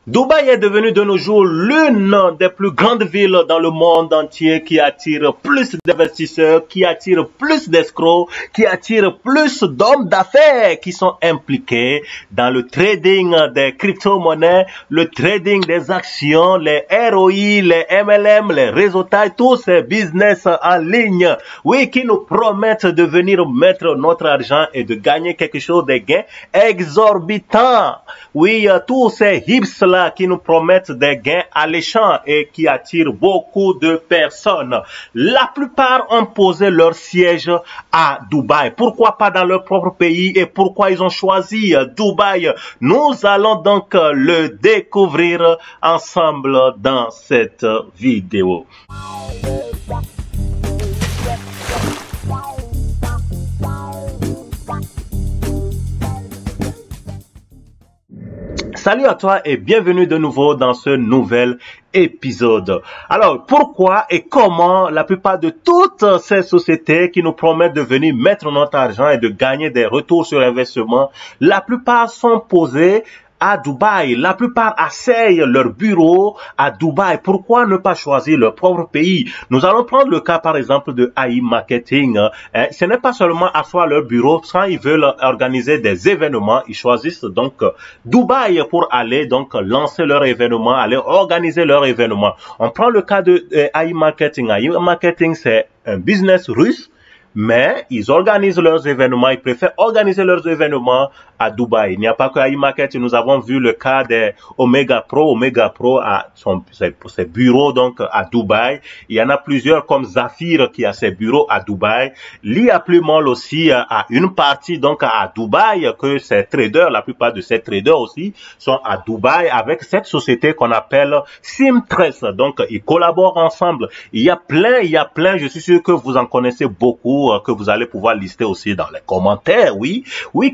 Dubaï est devenu de nos jours l'une des plus grandes villes dans le monde entier qui attire plus d'investisseurs, qui attire plus d'escrocs, qui attire plus d'hommes d'affaires qui sont impliqués dans le trading des crypto-monnaies, le trading des actions, les ROI, les MLM, les réseautages, tous ces business en ligne, oui, qui nous promettent de venir mettre notre argent et de gagner quelque chose, des gains exorbitants. Oui, tous ces hips là qui nous promettent des gains alléchants et qui attirent beaucoup de personnes. La plupart ont posé leur siège à Dubaï. Pourquoi pas dans leur propre pays et pourquoi ils ont choisi Dubaï? Nous allons donc le découvrir ensemble dans cette vidéo. Salut à toi et bienvenue de nouveau dans ce nouvel épisode. Alors, pourquoi et comment la plupart de toutes ces sociétés qui nous promettent de venir mettre notre argent et de gagner des retours sur investissement, la plupart sont posées à Dubaï. La plupart asseyent leur bureau à Dubaï. Pourquoi ne pas choisir leur propre pays? Nous allons prendre le cas par exemple de AI Marketing. Ce n'est pas seulement asseoir leur bureau. Quand ils veulent organiser des événements, ils choisissent donc Dubaï pour aller donc lancer leur événement, aller organiser leur événement. On prend le cas de AI Marketing. AI Marketing, c'est un business russe. Mais ils organisent leurs événements, ils préfèrent organiser leurs événements à Dubaï. Il n'y a pas que AI Marketing, nous avons vu le cas des Omega Pro. Omega Pro a ses bureaux donc à Dubaï. Il y en a plusieurs comme Zafir qui a ses bureaux à Dubaï. L'IA Plumol aussi a une partie donc à Dubaï, que ces traders, la plupart de ces traders aussi sont à Dubaï avec cette société qu'on appelle Simtress. Donc ils collaborent ensemble. Il y a plein, je suis sûr que vous en connaissez beaucoup, que vous allez pouvoir lister aussi dans les commentaires, oui,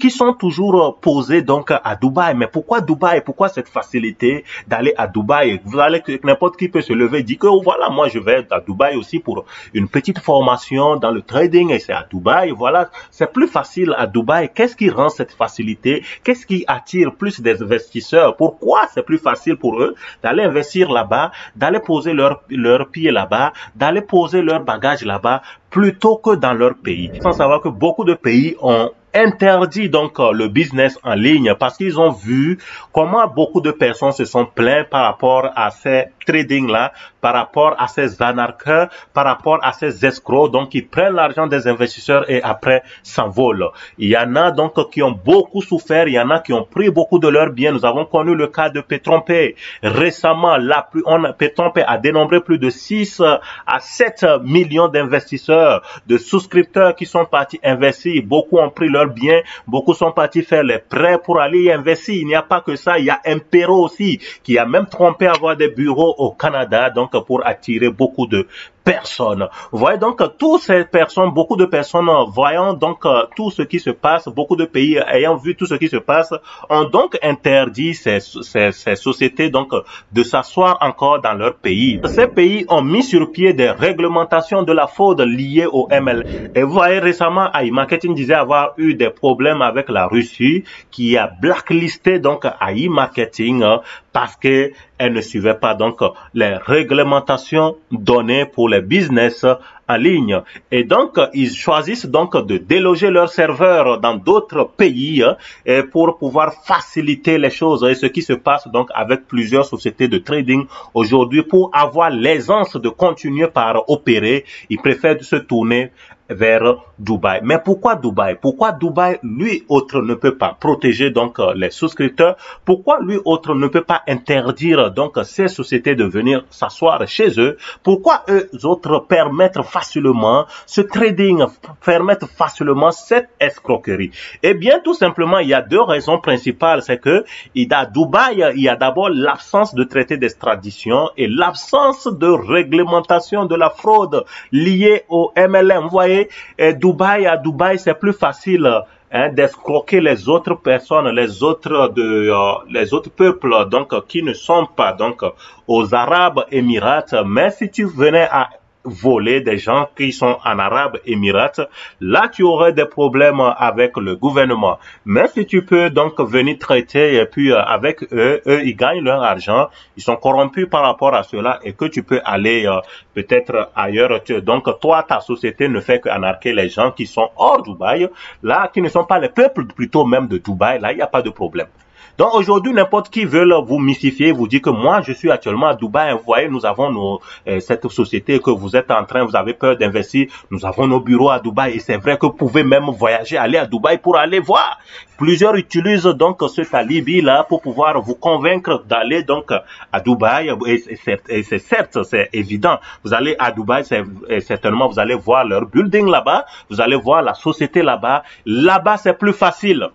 qui sont toujours posés donc à Dubaï. Mais pourquoi Dubaï? Pourquoi cette facilité d'aller à Dubaï? Vous allez, n'importe qui peut se lever et dire que oh, voilà, moi je vais à Dubaï aussi pour une petite formation dans le trading et c'est à Dubaï. Voilà, c'est plus facile à Dubaï. Qu'est-ce qui rend cette facilité? Qu'est-ce qui attire plus des investisseurs? Pourquoi c'est plus facile pour eux d'aller investir là-bas, d'aller poser leur pied là-bas, d'aller poser leur bagage là-bas, plutôt que dans leur pays? Sans savoir que beaucoup de pays ont interdit donc le business en ligne parce qu'ils ont vu comment beaucoup de personnes se sont plaintes par rapport à ces trading-là, par rapport à ces arnaqueurs, par rapport à ces escrocs, donc ils prennent l'argent des investisseurs et après s'envolent. Il y en a donc qui ont beaucoup souffert, il y en a qui ont pris beaucoup de leurs biens. Nous avons connu le cas de Petronpay. Récemment, Petronpay a dénombré plus de 6 à 7 millions d'investisseurs, de souscripteurs qui sont partis investir. Beaucoup ont pris leurs biens, beaucoup sont partis faire les prêts pour aller y investir. Il n'y a pas que ça, il y a Impero aussi, qui a même trompé à avoir des bureaux au Canada, donc pour attirer beaucoup de personnes. Vous voyez donc toutes ces personnes, beaucoup de personnes voyant donc tout ce qui se passe, beaucoup de pays ayant vu tout ce qui se passe, ont donc interdit ces sociétés donc de s'asseoir encore dans leur pays. Ces pays ont mis sur pied des réglementations de la fraude liées au ML. Et vous voyez récemment, AI Marketing disait avoir eu des problèmes avec la Russie qui a blacklisté donc AI Marketing parce que elle ne suivait pas donc les réglementations données pour les business en ligne. Et donc, ils choisissent donc de déloger leurs serveurs dans d'autres pays et pour pouvoir faciliter les choses. Et ce qui se passe donc avec plusieurs sociétés de trading aujourd'hui, pour avoir l'aisance de continuer par opérer, ils préfèrent se tourner vers Dubaï. Mais pourquoi Dubaï? Pourquoi Dubaï, lui autre, ne peut pas protéger donc les souscripteurs? Pourquoi lui autre ne peut pas interdire donc ces sociétés de venir s'asseoir chez eux? Pourquoi eux autres permettre facilement ce trading, permettre facilement cette escroquerie? Eh bien, tout simplement, il y a deux raisons principales. C'est que à Dubaï, il y a d'abord l'absence de traité d'extradition et l'absence de réglementation de la fraude liée au MLM. Vous voyez, à Dubaï, c'est plus facile d'escroquer les autres personnes, les autres peuples, donc qui ne sont pas donc aux Arabes Émirats. Mais si tu venais à voler des gens qui sont en Arabes Émirats, là tu aurais des problèmes avec le gouvernement. Mais si tu peux donc venir traiter et puis avec eux ils gagnent leur argent, ils sont corrompus par rapport à cela et que tu peux aller peut-être ailleurs. Donc toi, ta société ne fait qu'anarquer les gens qui sont hors Dubaï, là qui ne sont pas les peuples plutôt même de Dubaï, là il n'y a pas de problème. Donc aujourd'hui, n'importe qui veut vous mystifier, vous dire que moi, je suis actuellement à Dubaï. Vous voyez, nous avons cette société que vous êtes en train, vous avez peur d'investir. Nous avons nos bureaux à Dubaï et c'est vrai que vous pouvez même voyager, aller à Dubaï pour aller voir. Plusieurs utilisent donc cet alibi-là pour pouvoir vous convaincre d'aller donc à Dubaï. Et c'est certes, c'est évident. Vous allez à Dubaï, certainement, vous allez voir leur building là-bas. Vous allez voir la société là-bas. Là-bas, c'est plus facile.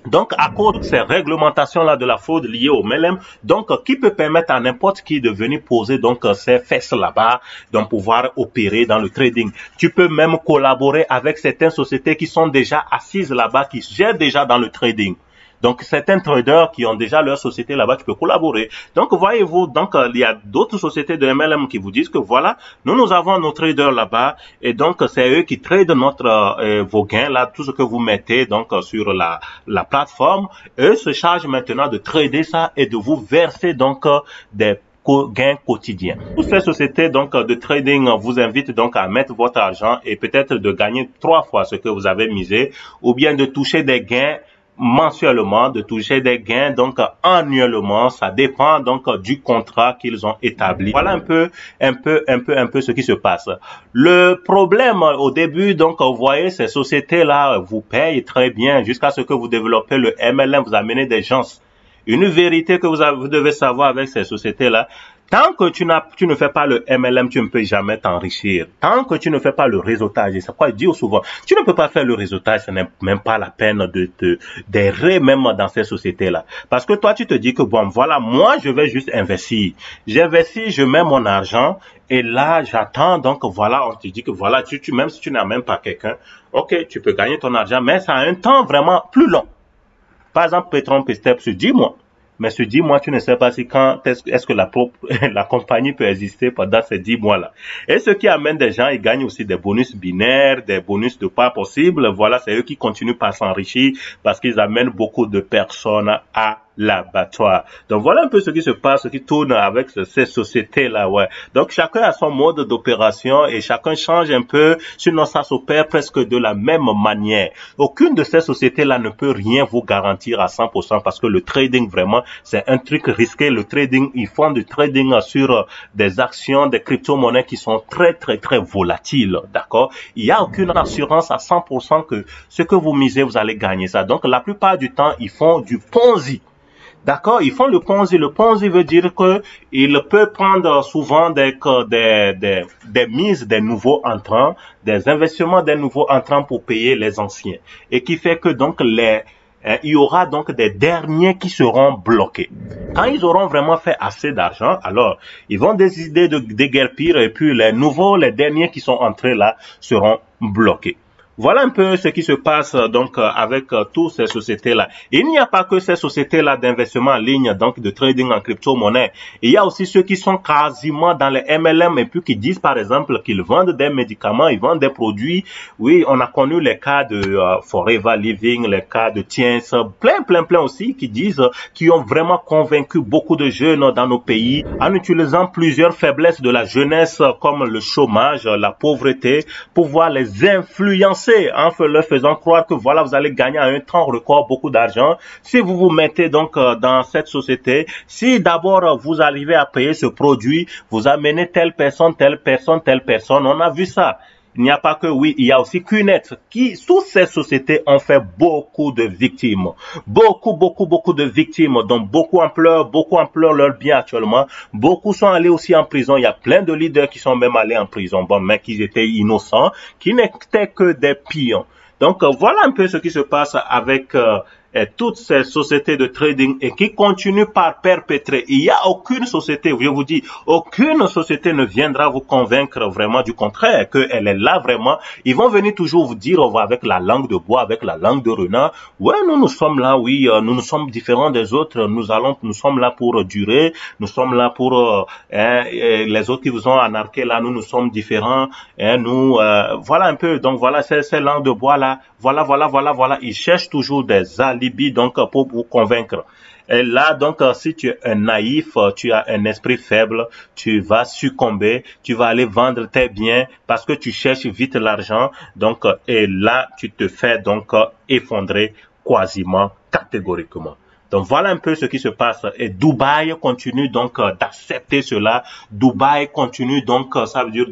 Donc, à cause de ces réglementations-là de la fraude liée au MLM, donc, qui peut permettre à n'importe qui de venir poser donc ses fesses là-bas, donc pouvoir opérer dans le trading. Tu peux même collaborer avec certaines sociétés qui sont déjà assises là-bas, qui gèrent déjà dans le trading. Donc, certains traders qui ont déjà leur société là-bas, tu peux collaborer. Donc, voyez-vous, donc, il y a d'autres sociétés de MLM qui vous disent que voilà, nous avons nos traders là-bas et donc, c'est eux qui tradent vos gains là, tout ce que vous mettez donc sur la plateforme. Eux se chargent maintenant de trader ça et de vous verser donc des gains quotidiens. Toutes ces sociétés donc de trading vous invitent donc à mettre votre argent et peut-être de gagner 3 fois ce que vous avez misé ou bien de toucher des gains mensuellement, de toucher des gains donc annuellement, ça dépend donc du contrat qu'ils ont établi. Voilà un peu ce qui se passe. Le problème au début, donc vous voyez, ces sociétés-là vous payent très bien jusqu'à ce que vous développez le MLM, vous amenez des gens. Une vérité que vous devez savoir avec ces sociétés-là, tant que tu ne fais pas le MLM, tu ne peux jamais t'enrichir. Tant que tu ne fais pas le réseautage, et c'est quoi je dis souvent, tu ne peux pas faire le réseautage, ce n'est même pas la peine d'errer même dans ces sociétés-là. Parce que toi, tu te dis que bon, voilà, moi, je vais juste investir. J'investis, je mets mon argent, et là, j'attends, donc voilà, on te dit que voilà, même si tu n'as même pas quelqu'un, ok, tu peux gagner ton argent, mais ça a un temps vraiment plus long. Par exemple, Petron Pestep sur 10 mois. Mais sur 10 mois, tu ne sais pas si est-ce que la compagnie peut exister pendant ces 10 mois-là. Et ce qui amène des gens, ils gagnent aussi des bonus binaires, des bonus de pas possible. Voilà, c'est eux qui continuent par s'enrichir parce qu'ils amènent beaucoup de personnes à l'abattoir. Donc voilà un peu ce qui se passe, ce qui tourne avec ces sociétés-là, ouais. Donc chacun a son mode d'opération et chacun change un peu, sinon ça s'opère presque de la même manière. Aucune de ces sociétés-là ne peut rien vous garantir à 100% parce que le trading vraiment, c'est un truc risqué. Le trading, ils font du trading sur des actions, des crypto-monnaies qui sont très volatiles, d'accord? Il n'y a aucune assurance à 100% que ce que vous misez, vous allez gagner ça. Donc la plupart du temps, ils font du Ponzi. D'accord, ils font le Ponzi. Le Ponzi veut dire que il peut prendre souvent des mises des nouveaux entrants, des investissements des nouveaux entrants pour payer les anciens. Et qui fait que donc il y aura donc des derniers qui seront bloqués. Quand ils auront vraiment fait assez d'argent, alors ils vont décider de déguerpir et puis les derniers qui sont entrés là seront bloqués. Voilà un peu ce qui se passe donc avec toutes ces sociétés-là. Il n'y a pas que ces sociétés-là d'investissement en ligne, donc de trading en crypto-monnaie. Il y a aussi ceux qui sont quasiment dans les MLM et puis qui disent par exemple qu'ils vendent des médicaments, ils vendent des produits. Oui, on a connu les cas de Forever Living, les cas de Tiens, plein aussi qui disent, qui ont vraiment convaincu beaucoup de jeunes dans nos pays en utilisant plusieurs faiblesses de la jeunesse comme le chômage, la pauvreté, pour pouvoir les influencer en leur faisant croire que voilà, vous allez gagner à un temps record beaucoup d'argent. Si vous vous mettez donc dans cette société, si d'abord vous arrivez à payer ce produit, vous amenez telle personne, on a vu ça. Il n'y a pas que, oui, il y a aussi QNet qui, sous ces sociétés, ont fait beaucoup de victimes. Beaucoup de victimes, donc beaucoup en pleurent leur bien actuellement. Beaucoup sont allés aussi en prison. Il y a plein de leaders qui sont même allés en prison, bon, mais qui étaient innocents, qui n'étaient que des pions. Donc, voilà un peu ce qui se passe avec toutes ces sociétés de trading et qui continuent par perpétrer. Il n'y a aucune société, je vous dis, aucune société ne viendra vous convaincre vraiment du contraire, qu'elle est là vraiment. Ils vont venir toujours vous dire, on va avec la langue de bois, avec la langue de renard. Ouais, nous sommes là, oui, nous sommes différents des autres. Nous sommes là pour durer. Nous sommes là pour les autres qui vous ont anarqué là. Nous sommes différents. Voilà un peu. Donc voilà, ces langues de bois là. Voilà. Ils cherchent toujours des alibis donc pour vous convaincre. Et là, donc, si tu es un naïf, tu as un esprit faible, tu vas succomber, tu vas aller vendre tes biens parce que tu cherches vite l'argent. Donc, et là, tu te fais donc effondrer quasiment catégoriquement. Donc voilà un peu ce qui se passe. Et Dubaï continue donc d'accepter cela. Dubaï continue donc, ça veut dire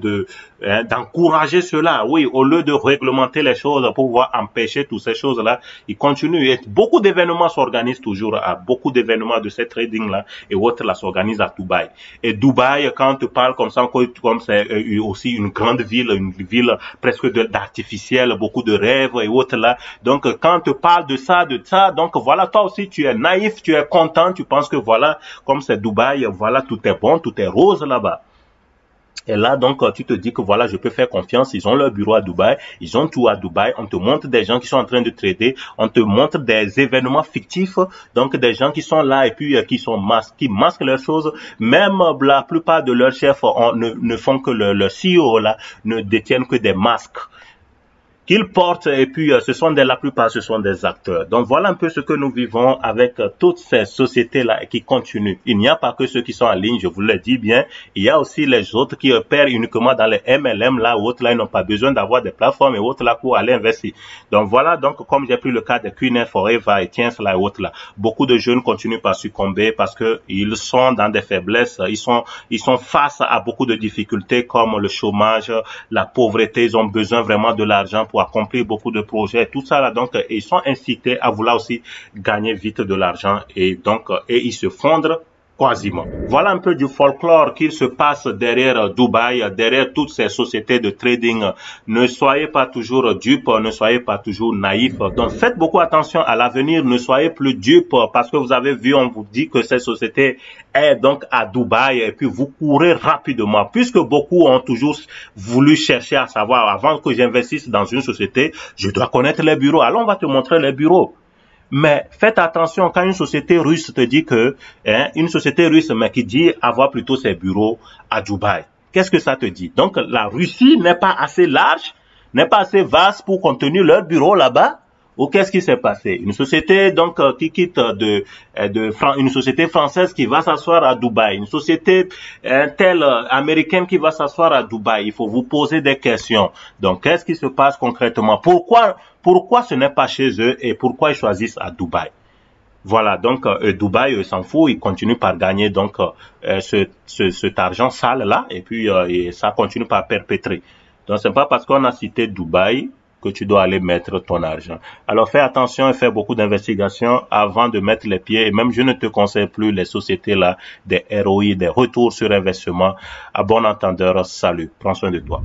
d'encourager cela. Oui, au lieu de réglementer les choses pour pouvoir empêcher toutes ces choses-là, ils continuent. Et beaucoup d'événements s'organisent toujours. Beaucoup d'événements de ces trading-là et autres là s'organisent à Dubaï. Et Dubaï, quand on te parle comme ça, comme c'est aussi une grande ville, une ville presque d'artificielle, beaucoup de rêves et autres là. Donc quand on te parle de ça, donc voilà, toi aussi tu es naïf, tu es content, tu penses que voilà, comme c'est Dubaï, voilà, tout est bon, tout est rose là-bas. Et là, donc, tu te dis que voilà, je peux faire confiance. Ils ont leur bureau à Dubaï. Ils ont tout à Dubaï. On te montre des gens qui sont en train de trader. On te montre des événements fictifs. Donc, des gens qui sont là et puis qui masquent leurs choses. Même la plupart de leurs chefs ne font que le CEO là, ne détiennent que des masques qu'ils portent et puis la plupart ce sont des acteurs. Donc voilà un peu ce que nous vivons avec toutes ces sociétés-là qui continuent. Il n'y a pas que ceux qui sont en ligne, je vous le dis bien, il y a aussi les autres qui opèrent uniquement dans les MLM là ou autres là, ils n'ont pas besoin d'avoir des plateformes et autres là pour aller investir. Donc voilà, donc comme j'ai pris le cas de Queen Forever et Tiens là et autres là, beaucoup de jeunes continuent par succomber parce que ils sont dans des faiblesses, ils sont face à beaucoup de difficultés comme le chômage, la pauvreté, ils ont besoin vraiment de l'argent pour accomplir beaucoup de projets, tout ça là, donc ils sont incités à vouloir aussi gagner vite de l'argent et donc ils se fondent quasiment. Voilà un peu du folklore qu'il se passe derrière Dubaï, derrière toutes ces sociétés de trading. Ne soyez pas toujours dupes, ne soyez pas toujours naïfs. Donc faites beaucoup attention à l'avenir, ne soyez plus dupes parce que vous avez vu, on vous dit que cette société est donc à Dubaï et puis vous courez rapidement puisque beaucoup ont toujours voulu chercher à savoir avant que j'investisse dans une société, je dois connaître les bureaux. Alors on va te montrer les bureaux. Mais faites attention quand une société russe te dit que, une société russe, mais qui dit avoir plutôt ses bureaux à Dubaï. Qu'est-ce que ça te dit? Donc, la Russie n'est pas assez large, n'est pas assez vaste pour contenir leur bureau là-bas? Ou qu'est-ce qui s'est passé? Une société donc qui quitte une société française qui va s'asseoir à Dubaï, une société telle américaine qui va s'asseoir à Dubaï. Il faut vous poser des questions. Donc qu'est-ce qui se passe concrètement? Pourquoi ce n'est pas chez eux et pourquoi ils choisissent à Dubaï? Voilà, donc Dubaï s'en fout, ils continuent par gagner donc cet argent sale là et puis et ça continue par perpétrer. Donc c'est pas parce qu'on a cité Dubaï que tu dois aller mettre ton argent. Alors fais attention et fais beaucoup d'investigations avant de mettre les pieds. Et même je ne te conseille plus les sociétés là, des ROI, des retours sur investissement. À bon entendeur, salut, prends soin de toi.